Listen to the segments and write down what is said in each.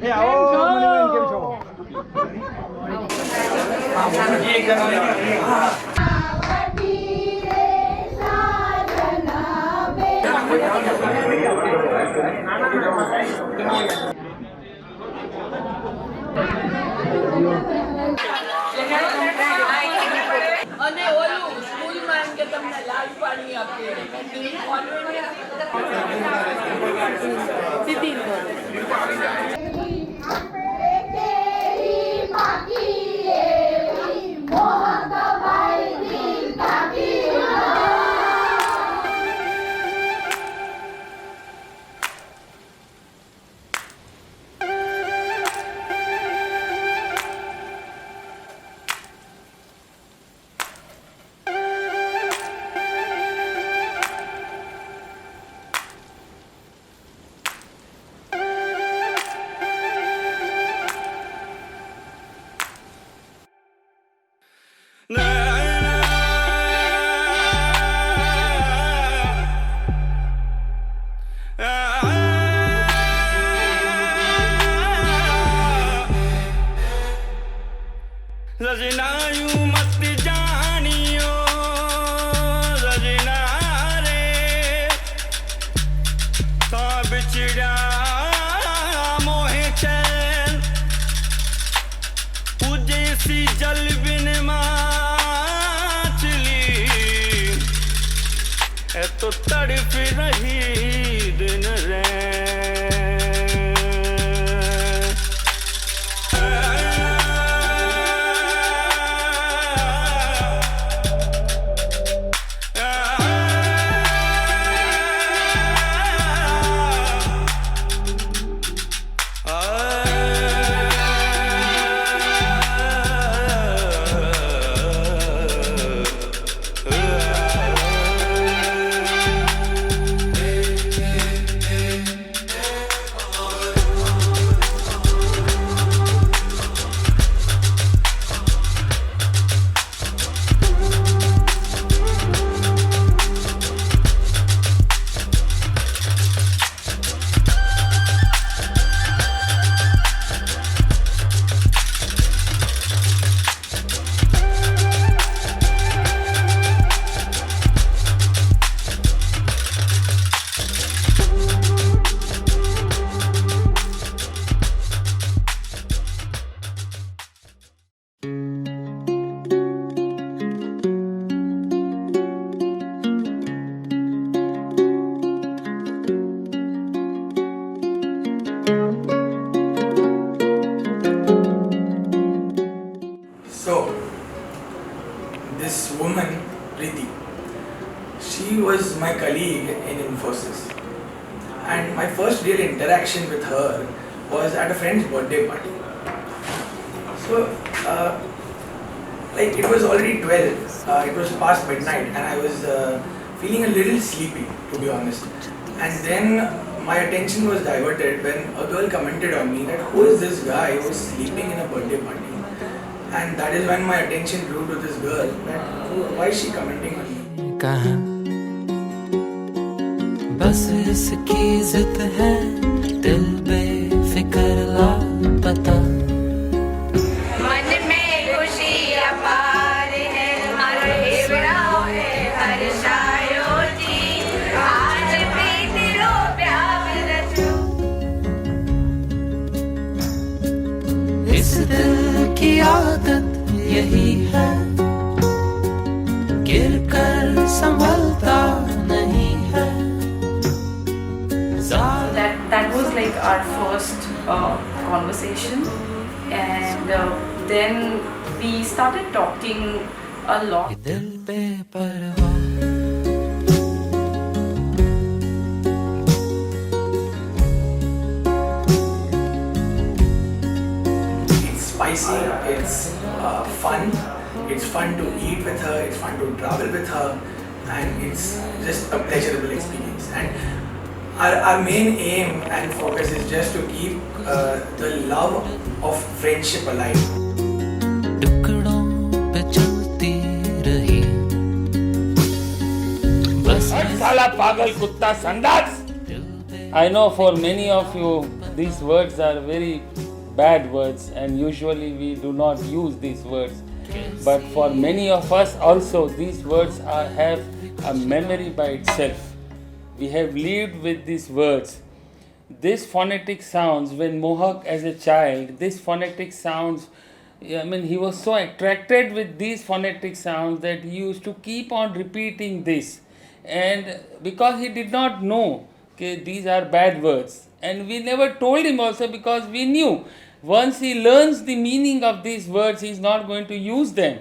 એ આવો મનીબેન કેમ છો? એક જણા અને ઓલું સ્કૂલમાં કે તમને લાલ પાણી આપે સિદ્ધિ रजनायू मत जानियो रजना रे ता बिछड़ा मोहे चैन पूजे सी जल बिन माचली है तो तड़प रही दिन So, this woman, Preeti, she was my colleague in Infosys. And my first real interaction with her was at a friend's birthday party. So, like it was already 12, it was past midnight and I was feeling a little sleepy, to be honest. And then my attention was diverted when a girl commented on me that who is this guy who is sleeping in a birthday party? And that is when my attention grew to this girl that why is she commenting on me? कहाँ बस इसकी जिद है दिल बेफिक्र लापता मन में खुशी अपार है हर हिवड़ा है हर शायो जी आज प्रीत रो प्यार रचो इस दिल की आदत यही है गिर कर संभलता नहीं है That was like our first conversation, and then we started talking a lot. ये दिल पे परवाह It's spicy, it's fun, it's fun to eat with her, it's fun to travel with her, and it's just a pleasurable experience. And our main aim and focus is just to keep the love of friendship alive. टुकड़ों पे चलती रही बस साला पागल कुत्ता संडास I know for many of you these words are very bad words and usually we do not use these words. But for many of us also, these words have a memory by itself. We have lived with these words. These phonetic sounds, when Mohak as a child, these phonetic sounds, he was so attracted with these phonetic sounds that he used to keep on repeating this. And because he did not know that these are bad words, and we never told him also because we knew once he learns the meaning of these words, he is not going to use them.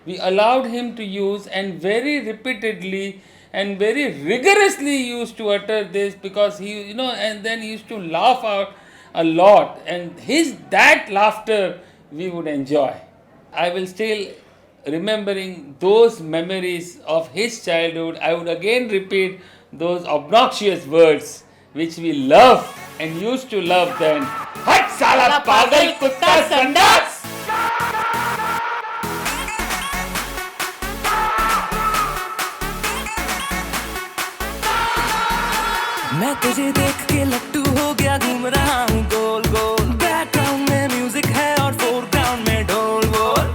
We allowed him to use, and very repeatedly and very rigorously used to utter this because he, and then he used to laugh out a lot, and that laughter we would enjoy. I will still remembering those memories of his childhood. I would again repeat those obnoxious words which we love and used to love then. Hat sala pagal kutta sandas! मैं तुझे देख के लट्टू हो गया, घूम रहा हूँ गोल गोल। बैकग्राउंड में म्यूजिक है और फोरग्राउंड में ढोल बोल।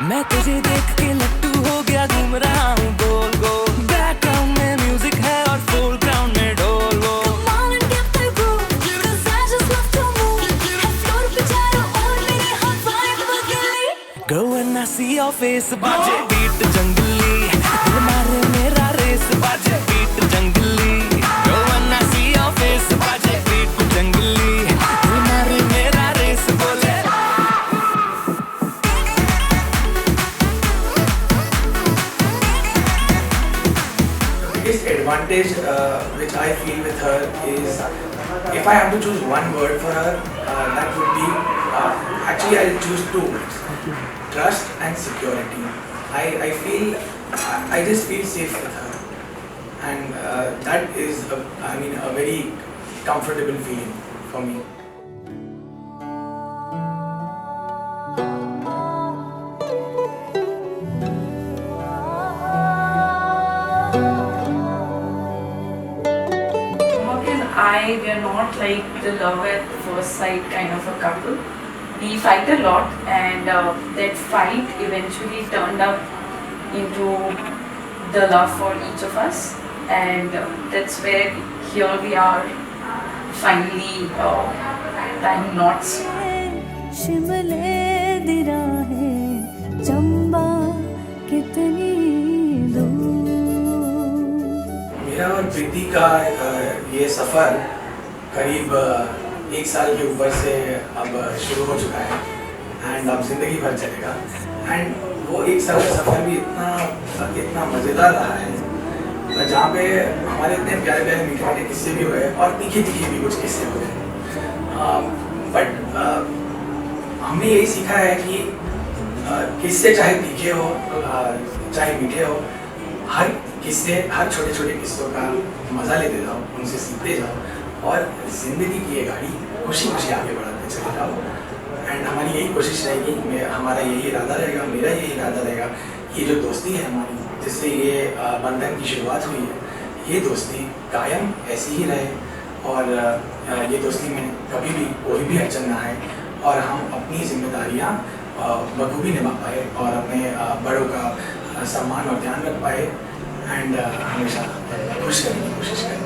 मैं तुझे देख के लट्टू हो गया, घूम रहा हूँ गोल गोल। बैकग्राउंड में म्यूजिक है और फोरग्राउंड में ढोल बोल। Girl, when I see your face, baje beat jangli. Dil mare mera race, baje beat jangli. Girl, when I see your face, baje beat jangli. Dil mare mera race, bole. The biggest advantage which I feel with her is if I have to choose one word for her, that would be actually I'll choose two words. Trust and security. I just feel safe with her, and that is a very comfortable feeling for me. Mohak and I, we are not like the love at first sight kind of a couple. We fight a lot, and that fight eventually turned up into the love for each of us, and that's where here we are finally tying knots. शिमले दी राहें चंबा कितनी दूर। मेरा और प्रीति का ये सफ़र करीब 1 साल के ऊपर से अब शुरू हो चुका है, एंड अब ज़िंदगी भर चलेगा। एंड वो 1 साल का सफ़र भी इतना मज़ेदार रहा है, जहाँ पे हमारे इतने प्यारे प्यारे मीठे मीठे किस्से भी हुए और तीखे तीखे भी कुछ किस्से हुए। बट हमने यही सीखा है कि किस्से चाहे तीखे हो चाहे मीठे हो, हर छोटे छोटे किस्सों का मज़ा लेते जाओ, उनसे सीखते जाओ और ज़िंदगी की ये गाड़ी खुशी खुशी आगे बढ़ाते चले जाओ। एंड हमारी यही कोशिश रहेगी, हमारा यही इरादा रहेगा, मेरा यही इरादा रहेगा, ये जो दोस्ती है हमारी, जिससे ये बंधन की शुरुआत हुई है, ये दोस्ती कायम ऐसी ही रहे और ये दोस्ती में कभी भी कोई भी अड़चन ना आए और हम अपनी जिम्मेदारियाँ बखूबी निभा पाए और अपने बड़ों का सम्मान और ध्यान रख पाए, एंड हमेशा खुश करने की कोशिश करें।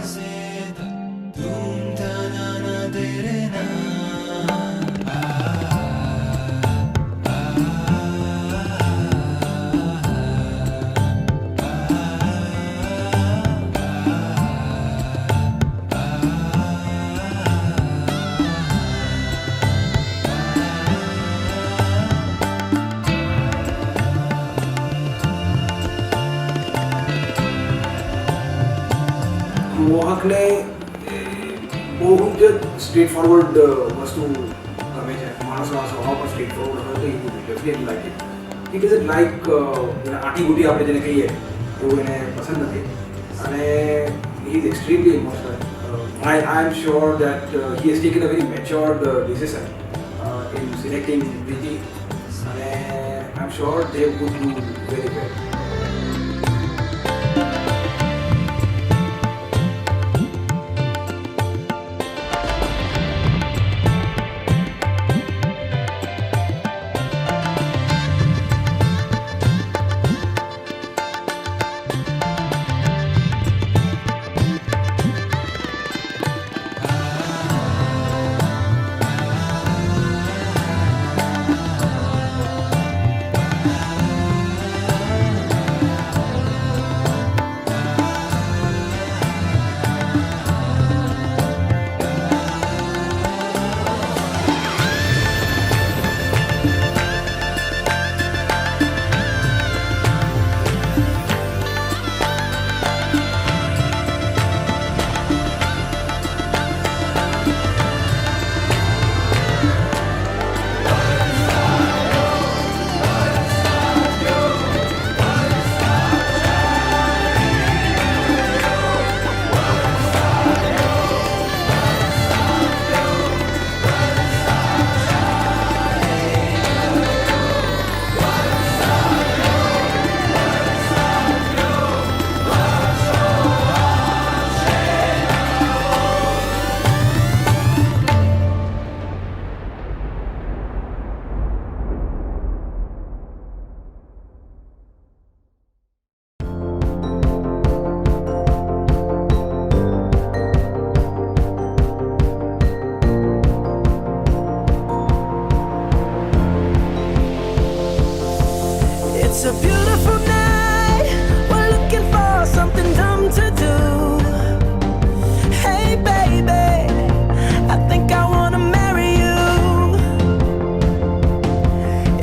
મોહકને બહુ જ સ્ટ્રેટ ફોરવર્ડ વસ્તુ ગમે છે, માણસનો સ્વભાવ પણ સ્ટ્રેટ ફોરવર્ડ હોય તો you definitely like it is like આટી ગુટી આપણે જેને કહીએ એવું એને પસંદ નથી, અને he is extremely emotional. I am sure that he has taken a very matured decision in selecting Preeti, and I am sure they would do very well. It's a beautiful night. We're looking for something dumb to do. Hey baby, I think I wanna marry you.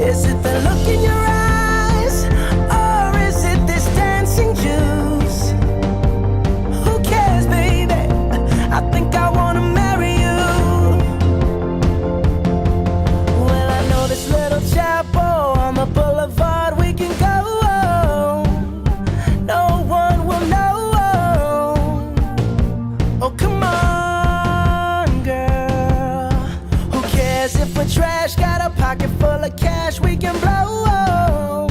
Is it the look in your eyes, or is it this dancing juice? Who cares, baby? I think I wanna marry you. Well, I know this little chapel on the boulevard we can go. No one will know. Oh, come on, girl. Who cares if we're trash? Got a pocket full of cash we can blow.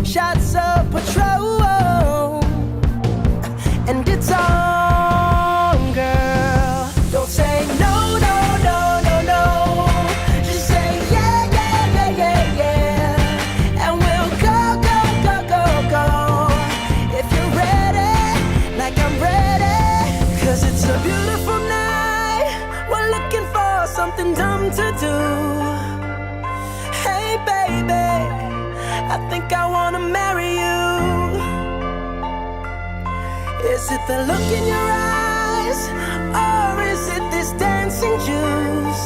Shots of Patrol, and it's on, girl. Don't say no, no, no, no, no. Just say yeah, yeah, yeah, yeah, yeah. And we'll go, go, go, go, go. If you're ready, like I'm ready. 'Cause it's a beautiful night. We're looking for something dumb to do. Hey baby, I think I wanna marry you. Is it the look in your eyes, or is it this dancing juice?